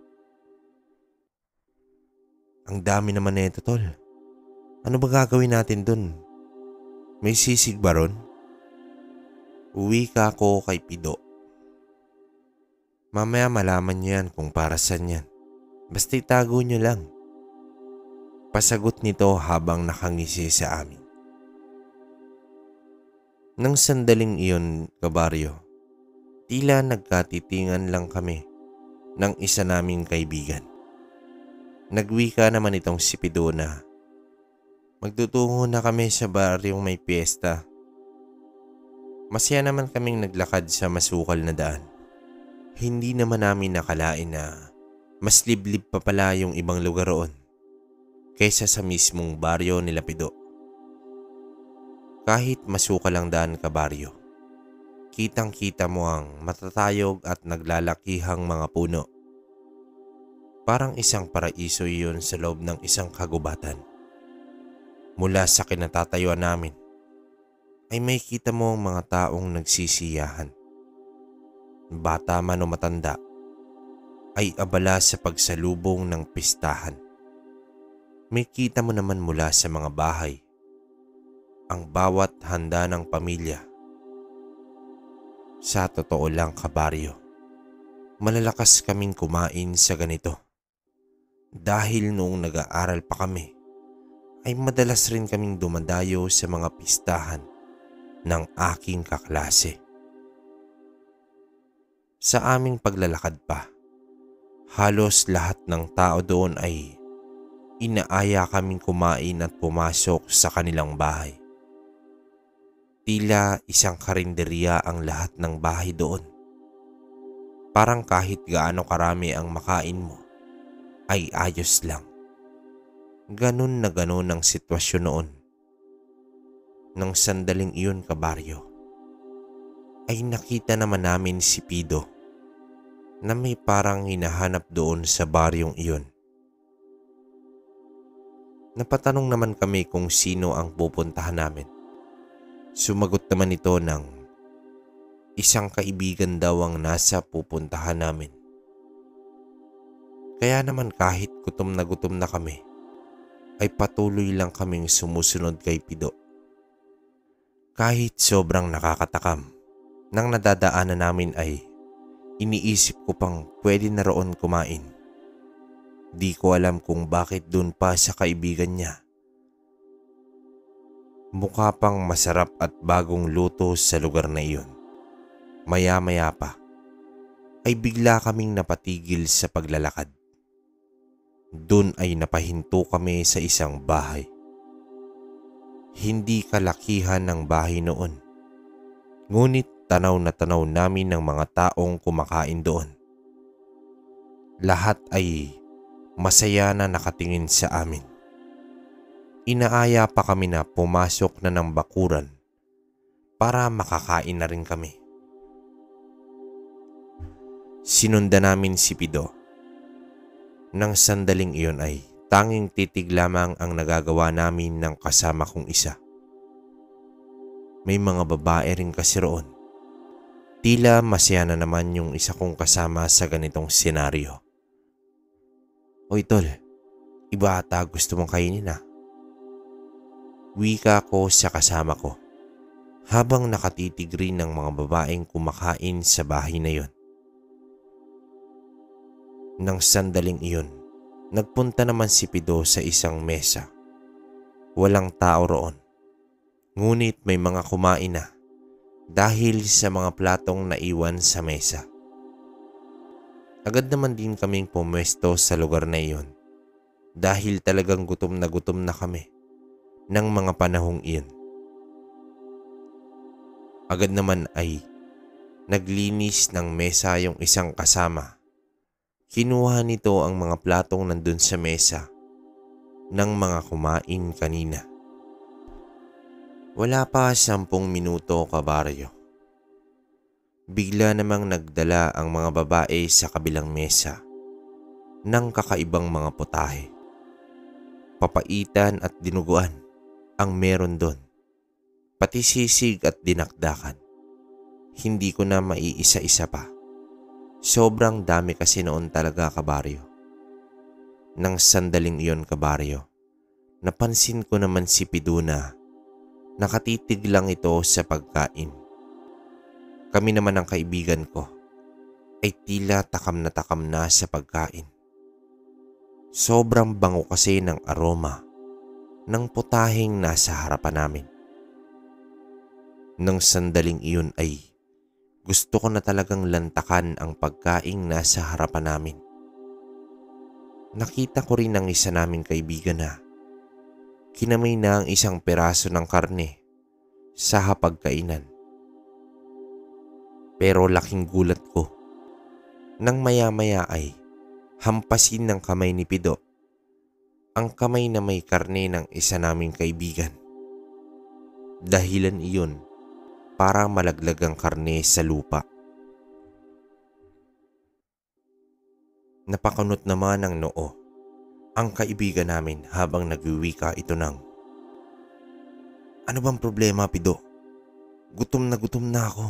"Ang dami naman na ito, tol. Ano ba gagawin natin dun? May sisig ba ron?" Uwi ka ko kay Pido. "Mamaya malaman nyo yan kung para saan yan. Basta itago nyo lang." Pasagot nito habang nakangisi sa amin. Nang sandaling iyon, kabaryo, tila nagkatitingan lang kami ng isa naming kaibigan. Nagwika naman itong si Pido na magtutungo na kami sa baryong may piyesta. Masaya naman kaming naglakad sa masukal na daan. Hindi naman namin nakalain na mas liblib pa pala yung ibang lugar roon kaysa sa mismong baryo nila Pido. Kahit masukal ang daan, kabaryo, kitang-kita mo ang matatayog at naglalakihang mga puno. Parang isang paraiso iyon sa loob ng isang kagubatan. Mula sa kinatatayuan namin ay may kita mo ang mga taong nagsisiyahan. Bata man o matanda ay abala sa pagsalubong ng pistahan. May kita mo naman mula sa mga bahay ang bawat handa ng pamilya. Sa totoo lang, kabaryo, malalakas kaming kumain sa ganito. Dahil noong nag-aaral pa kami, ay madalas rin kaming dumadayo sa mga pistahan ng aking kaklase. Sa aming paglalakad pa, halos lahat ng tao doon ay inaaya kaming kumain at pumasok sa kanilang bahay. Tila isang karinderya ang lahat ng bahay doon. Parang kahit gaano karami ang makain mo, ay ayos lang. Ganun na ganun ang sitwasyon noon. Nang sandaling iyon, kabaryo, ay nakita naman namin si Pido na may parang hinahanap doon sa baryong iyon. Napatanong naman kami kung sino ang pupuntahan namin. Sumagot naman ito ng isang kaibigan daw ang nasa pupuntahan namin. Kaya naman kahit gutom na kami, ay patuloy lang kaming sumusunod kay Pido. Kahit sobrang nakakatakam, nang nadadaanan namin ay iniisip ko pang pwede na roon kumain. Di ko alam kung bakit dun pa sa kaibigan niya. Mukha pang masarap at bagong luto sa lugar na iyon. Maya-maya pa ay bigla kaming napatigil sa paglalakad. Doon ay napahinto kami sa isang bahay. Hindi kalakihan ng bahay noon, ngunit tanaw na tanaw namin ng mga taong kumakain doon. Lahat ay masaya na nakatingin sa amin. Inaaya pa kami na pumasok na ng bakuran para makakain na rin kami. Sinundan namin si Pido Nang sandaling iyon ay tanging titig lamang ang nagagawa namin ng kasama kong isa. May mga babae rin kasi roon. Tila masaya na naman yung isa kong kasama sa ganitong senaryo. "Oy tol, iba ata gusto mong kainin ah." Wika ko sa kasama ko habang nakatitig rin ng mga babaeng kumakain sa bahay na yon. Nang sandaling iyon, nagpunta naman si Pido sa isang mesa. Walang tao roon, ngunit may mga kumain na dahil sa mga platong naiwan sa mesa. Agad naman din kaming pumwesto sa lugar na iyon dahil talagang gutom na kami ng mga panahong iyon. Agad naman ay naglinis ng mesa yung isang kasama. Kinuha nito ang mga platong nandun sa mesa ng mga kumain kanina. Wala pa 10 minuto, kabaryo. Bigla namang nagdala ang mga babae sa kabilang mesa ng kakaibang mga putahe. Papaitan at dinuguan ang meron doon, pati sisig at dinakdakan. Hindi ko na maiisa-isa pa. Sobrang dami kasi noon talaga, kabaryo. Nang sandaling iyon, kabaryo, napansin ko naman si Piduna. Nakatitig lang ito sa pagkain. Kami naman ng kaibigan ko ay tila takam na sa pagkain. Sobrang bango kasi ng aroma ng putaheng nasa harapan namin. Nang sandaling iyon ay gusto ko na talagang lantakan ang pagkaing nasa harapan namin. Nakita ko rin ang isa naming kaibigan na kinamay na ang isang peraso ng karne sa hapagkainan. Pero laking gulat ko nang maya-maya ay hampasin ng kamay ni Pido ang kamay na may karne ng isa naming kaibigan. Dahilan iyon para malaglag ang karne sa lupa. Napakunot naman ng noo ang kaibigan namin habang nagwiwika ito ng, "Ano bang problema, Pido? Gutom na ako."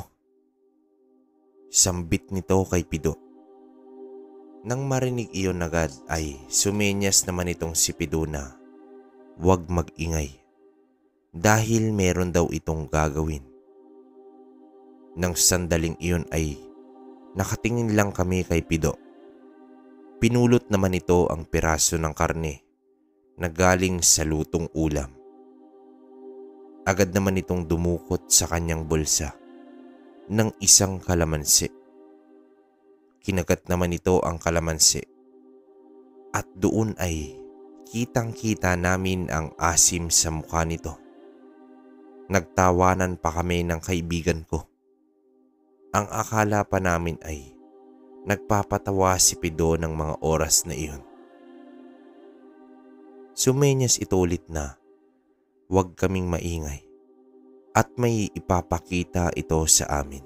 Sambit nito kay Pido. Nang marinig iyon agad ay sumenyas naman itong si Pido na huwag mag-ingay dahil meron daw itong gagawin. Nang sandaling iyon ay nakatingin lang kami kay Pido. Pinulot naman ito ang piraso ng karne na galing sa lutong ulam. Agad naman itong dumukot sa kanyang bulsa ng isang kalamansi. Kinagat naman ito ang kalamansi at doon ay kitang-kita namin ang asim sa mukha nito. Nagtawanan pa kami ng kaibigan ko. Ang akala pa namin ay nagpapatawa si Pido ng mga oras na iyon. Sumenyas ito ulit na huwag kaming maingay at may ipapakita ito sa amin.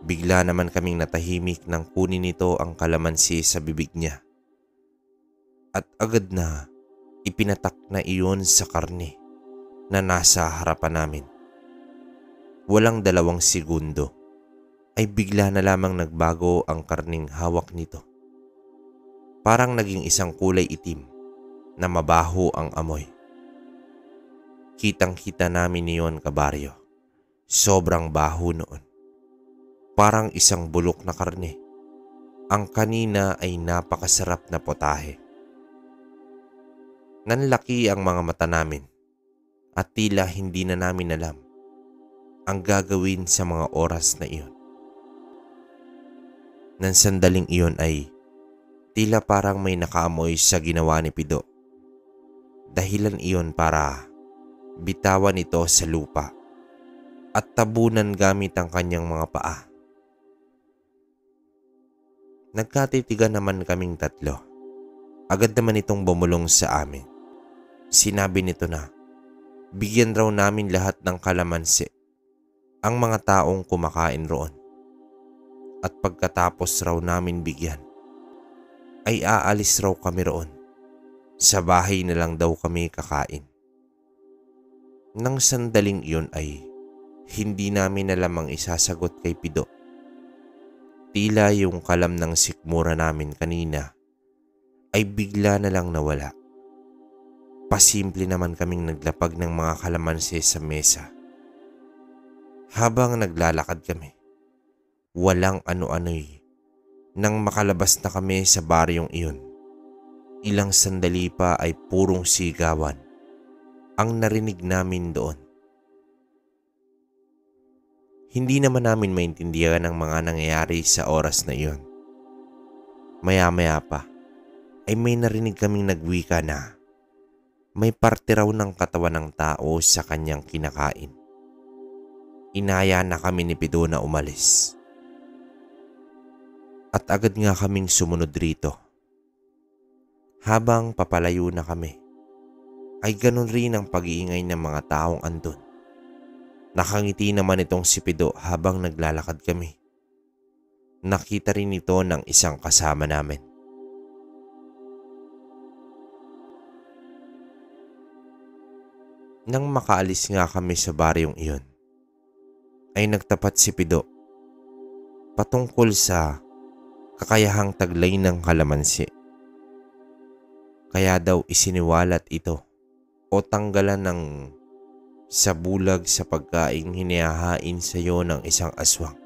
Bigla naman kaming natahimik nang kunin nito ang kalamansi sa bibig niya. At agad na ipinatak na iyon sa karne na nasa harapan namin. Walang 2 segundo ay bigla na lamang nagbago ang karning hawak nito. Parang naging isang kulay itim na mabaho ang amoy. Kitang-kita namin niyon, kabaryo. Sobrang baho noon. Parang isang bulok na karne. Ang kanina ay napakasarap na potahe. Nanlaki ang mga mata namin at tila hindi na namin alam ang gagawin sa mga oras na iyon. Nang sandaling iyon ay tila parang may nakaamoy sa ginawa ni Pido. Dahilan iyon para bitawan ito sa lupa at tabunan gamit ang kanyang mga paa. Nagkatitigan naman kaming 3. Agad naman itong bumulong sa amin. Sinabi nito na bigyan raw namin lahat ng kalamansi ang mga taong kumakain roon. At pagkatapos raw namin bigyan ay aalis raw kami roon. Sa bahay na lang daw kami kakain. Nang sandaling iyon ay hindi namin alam ang isasagot kay Pido. Tila yung kalam ng sikmura namin kanina ay bigla na lang nawala. Pasimple naman kaming naglapag ng mga kalamansi sa mesa. Habang naglalakad kami, walang ano-ano'y nang makalabas na kami sa baryong iyon. Ilang sandali pa ay purong sigawan ang narinig namin doon. Hindi naman namin maintindihan ang mga nangyayari sa oras na iyon. Maya-maya pa ay may narinig kaming nagwika na may parte raw ng katawan ng tao sa kanyang kinakain. Inaya na kami ni Pido na umalis. At agad nga kaming sumunod rito. Habang papalayo na kami, ay ganun rin ang pag-iingay ng mga taong andun. Nakangiti naman itong si Pido habang naglalakad kami. Nakita rin ito ng isang kasama namin. Nang makaalis nga kami sa baryong iyon, ay nagtapat si Pido patungkol sa kakayahang taglay ng kalamansi. Kaya daw isiniwalat ito o tanggalan ng sabulag sa pagkaing hinihahain sa iyo ng isang aswang.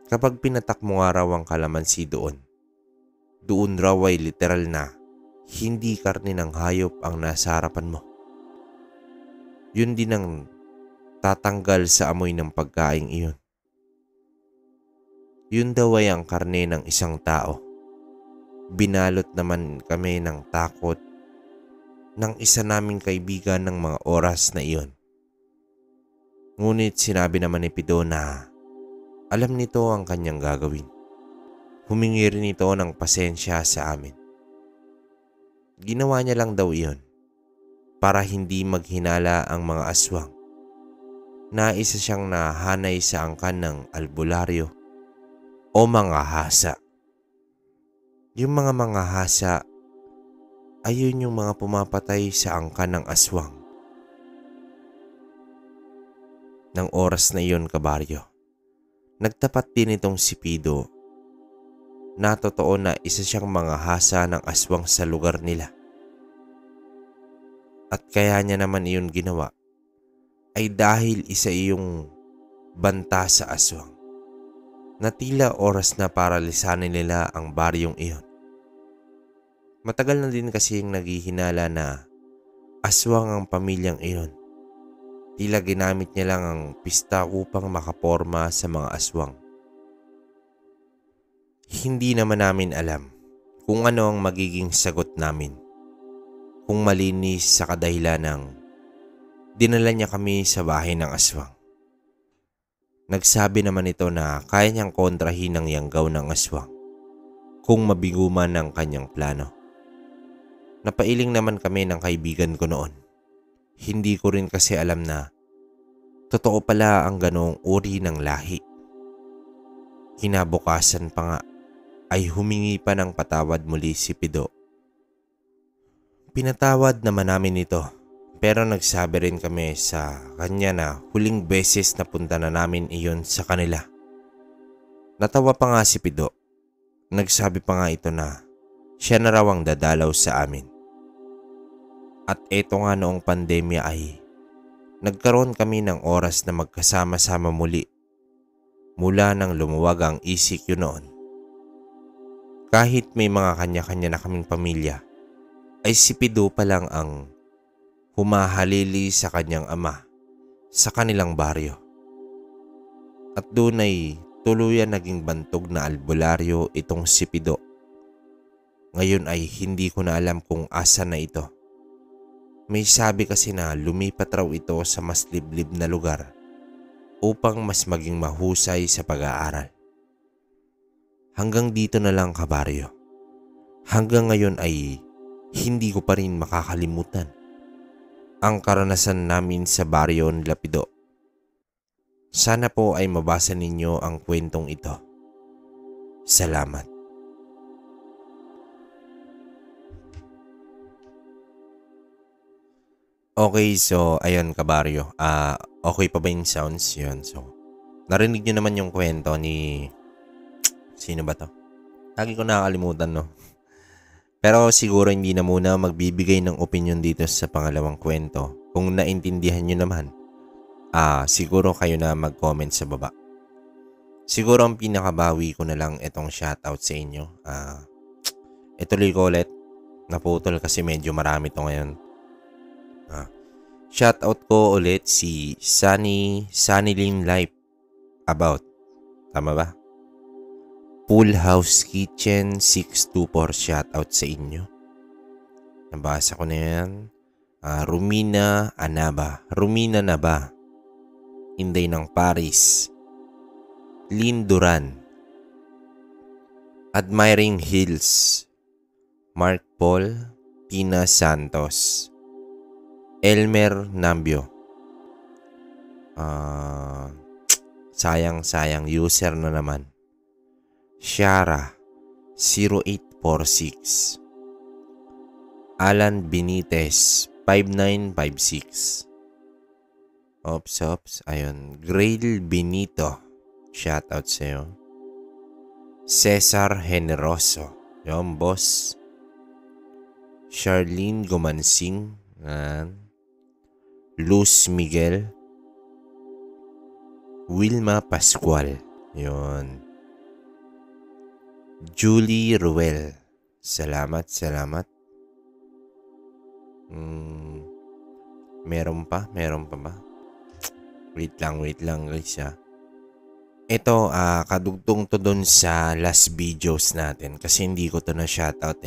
Kapag pinatak mo nga raw ang kalamansi doon raw ay literal na hindi karne ng hayop ang nasa harapan mo. Yun din ang tatanggal sa amoy ng pagkaing iyon. Yun daw ay ang karne ng isang tao. Binalot naman kami ng takot ng isa naming kaibigan ng mga oras na iyon. Ngunit sinabi naman ni Pido na alam nito ang kanyang gagawin. Humingi rin ito ng pasensya sa amin. Ginawa niya lang daw iyon para hindi maghinala ang mga aswang na isa siyang nahanay sa angkan ng albularyo o mga hasa. Yung mga hasa, ayun yung mga pumapatay sa angkan ng aswang. Nang oras na iyon, kabaryo, nagtapat din itong si Pido na totoo na isa siyang mga hasa ng aswang sa lugar nila. At kaya niya naman iyon ginawa ay dahil isa iyong banta sa aswang na tila oras na para lisanin nila ang baryong iyon. Matagal na din kasi yung naghihinala na aswang ang pamilyang iyon. Tila ginamit niya lang ang pista upang makaporma sa mga aswang. Hindi naman namin alam kung ano ang magiging sagot namin. Kung malinis sa kadahilan ng dinala niya kami sa bahay ng aswang. Nagsabi naman ito na kaya niyang kontrahin ang yanggaw ng aswang kung mabigo man ang kanyang plano. Napailing naman kami ng kaibigan ko noon. Hindi ko rin kasi alam na totoo pala ang ganoong uri ng lahi. Kinabukasan pa nga ay humingi pa ng patawad muli si Pido. Pinatawad naman namin ito, pero nagsabi rin kami sa kanya na huling beses na punta na namin iyon sa kanila. Natawa pa nga si Pido. Nagsabi pa nga ito na siya na raw ang dadalaw sa amin. At eto nga noong pandemya ay nagkaroon kami ng oras na magkasama-sama muli mula nang lumuwag ang ECQ noon. Kahit may mga kanya-kanya na kaming pamilya, ay si Pido pa lang ang humahalili sa kanyang ama sa kanilang baryo. At doon ay tuluyan naging bantog na albularyo itong si Pido. Ngayon ay hindi ko na alam kung asa na ito. May sabi kasi na lumipat raw ito sa mas liblib na lugar upang mas maging mahusay sa pag-aaral. Hanggang dito na lang, kabaryo. Hanggang ngayon ay hindi ko pa rin makakalimutan ang karanasan namin sa baryo nila Pido. Sana po ay mabasa ninyo ang kwentong ito. Salamat. Okay, so ayun kabaryo. Okay pa ba yung sounds? Yun. So, narinig nyo naman yung kwento ni... Sino ba to? Lagi ko nakakalimutan, no? Pero siguro hindi na muna magbibigay ng opinion dito sa pangalawang kwento. Kung naintindihan nyo naman, siguro kayo na mag-comment sa baba. Siguro ang pinakabawi ko na lang itong shoutout sa inyo. Ituloy ko ulit. Naputol kasi medyo marami to ngayon. Shoutout ko ulit si Sunnylin Life About. Tama ba? Pool House Kitchen 624 shoutout sa inyo. Nabasa ko na yan. Rumina Anaba. Rumina Naba. Inday ng Paris. Lynn Duran. Admiring Hills. Mark Paul. Tina Santos. Elmer Nambio. Sayang user na naman. Shara 0846. Alan Benitez 5956. Ops. Ayun. Grail Benito. Shoutout sa'yo. Cesar Generoso. Yung boss. Charlene Gumansing. Luz Miguel. Wilma Pascual. Yun. Julie Ruel. Salamat. Meron pa ba? Wait lang guys Ito, kadugtong to dun sa last videos natin kasi hindi ko to na shoutout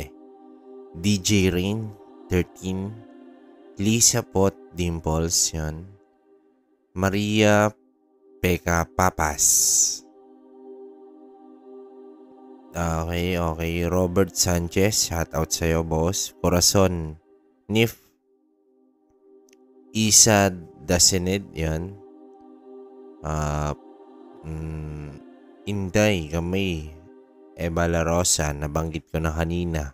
DJ Rain 13, Lisa Pot Dimples, yun. Maria Peka Papas. Okay. Robert Sanchez, shoutout sa'yo, boss. Corazon Nif. Isa Dasened, yan. Inday Gamay. Eva La Rosa, nabanggit ko na kanina.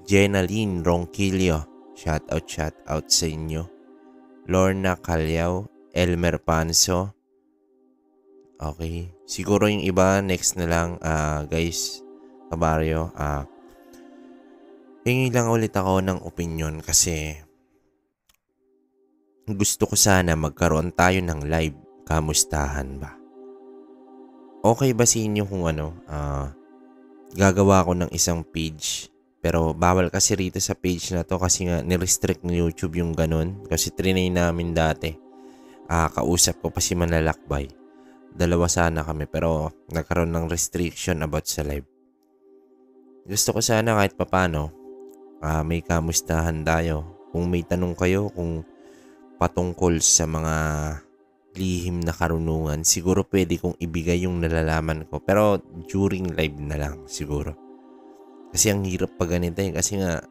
Jenaline Ronquillo, shoutout sa inyo. Lorna Calyaw, Elmer Panso. Okay. Siguro yung iba, next na lang, guys, kabaryo. Hingi lang ulit ako ng opinion kasi gusto ko sana magkaroon tayo ng live kamustahan ba. Okay ba sa inyo kung gagawa ko ng isang page, pero bawal kasi rito sa page na to kasi nga nirestrict ng YouTube yung ganun kasi trinay namin dati. Kausap ko pa si Manlalakbay. Dalawa sana kami pero nagkaroon ng restriction about sa live. Gusto ko sana kahit papano may kamustahan tayo. Kung may tanong kayo kung patungkol sa mga lihim na karunungan, siguro pwede kong ibigay yung nalalaman ko. Pero during live na lang siguro. Kasi ang hirap pa ganito kasi nga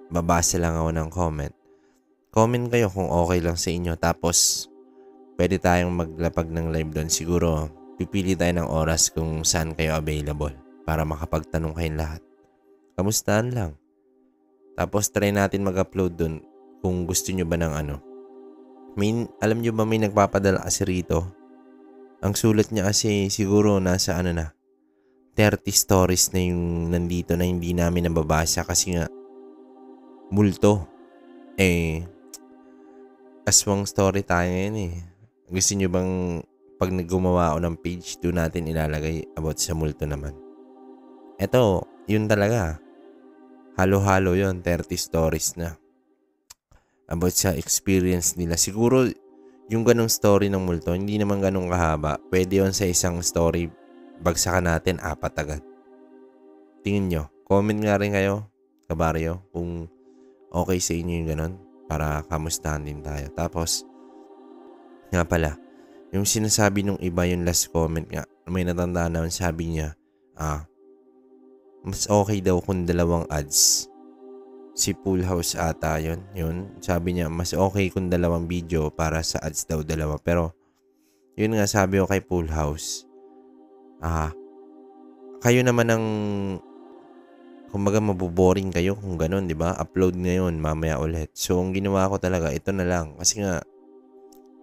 babasa lang ako ng comment. Comment kayo kung okay lang sa inyo. Tapos pwede tayong maglapag ng live doon. Siguro pipili tayo ng oras kung saan kayo available para makapagtanong kayong lahat. Kamustahan lang. Tapos try natin mag-upload doon kung gusto nyo ba ng alam nyo ba may nagpapadala kasi rito? Ang sulat niya kasi siguro nasa 30 stories na yung nandito na hindi namin nababasa kasi nga multo. Aswang story tayo ngayon Gusto nyo bang pag naggumawa ako ng page doon natin ilalagay about sa multo naman? Eto, yun talaga. Halo-halo yun, 30 stories na. About sa experience nila. Siguro, yung ganong story ng multo, hindi naman ganong kahaba. Pwede yun sa isang story, bagsakan natin 4 agad. Tingin nyo, comment nga rin kayo, kabaryo, kung okay sa inyo yung ganon, para kamustahan din tayo. Tapos, nga pala, yung sinasabi nung iba yung last comment nga, may natandaan naman sabi niya, mas okay daw kung 2 ads. Si Pool House ata yun. Sabi niya, mas okay kung 2 video para sa ads daw 2. Pero, yun nga sabi ko kay Pool House. Kayo naman ang kumbaga maboboring kayo kung ganun, di ba? Upload ngayon, mamaya ulit. So, ang ginawa ko talaga, ito na lang. Kasi nga,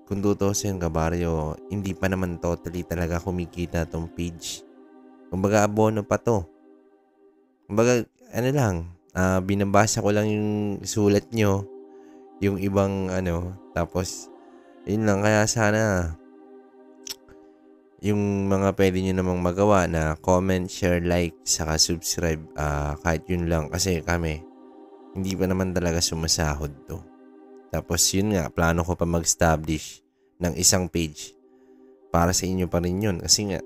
kung tutusin kabaryo, hindi pa naman totally talaga kumikita tong page. Kumbaga, abono pa to. Kumbaga, ano lang, binabasa ko lang yung sulat nyo, yung ibang tapos, yun lang. Kaya sana, yung mga pwede nyo namang magawa na comment, share, like, saka subscribe, kahit yun lang. Kasi kami, hindi pa naman talaga sumasahod to. Tapos yun nga, plano ko pa mag-establish ng isang page para sa inyo pa rin yun. Kasi nga,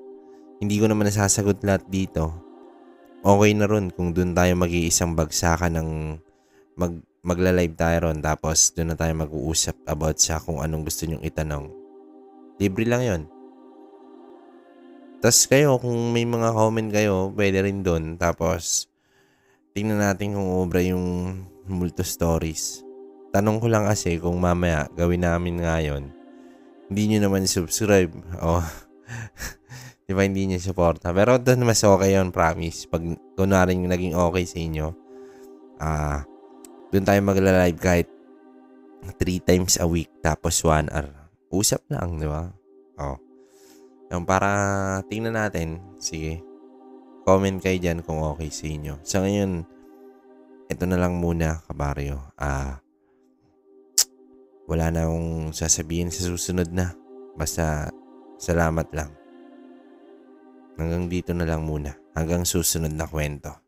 hindi ko naman nasasagot lahat dito. Okay na ron kung dun tayo mag-iisang bagsakan ng magla-live tayo ron. Tapos dun na tayo mag-uusap about sa kung anong gusto nyong itanong. Libre lang yun. Tapos kayo, kung may mga comment kayo, pwede rin dun. Tapos, tingnan natin kung obra yung multo stories. Tanong ko lang kasi kung mamaya gawin namin ngayon, hindi nyo naman subscribe. O, di ba hindi nyo supporta? Pero doon mas okay yun, promise. Pag kunaring naging okay sa inyo, doon tayo magla-live kahit 3 times a week, tapos 1 hour. Usap lang, di ba? O. Yung para tingnan natin, sige, comment kayo dyan kung okay sa inyo. Sa ngayon, ito na lang muna, kabaryo. Wala na akong sasabihin sa susunod na. Basta, salamat lang. Hanggang dito na lang muna. Hanggang susunod na kwento.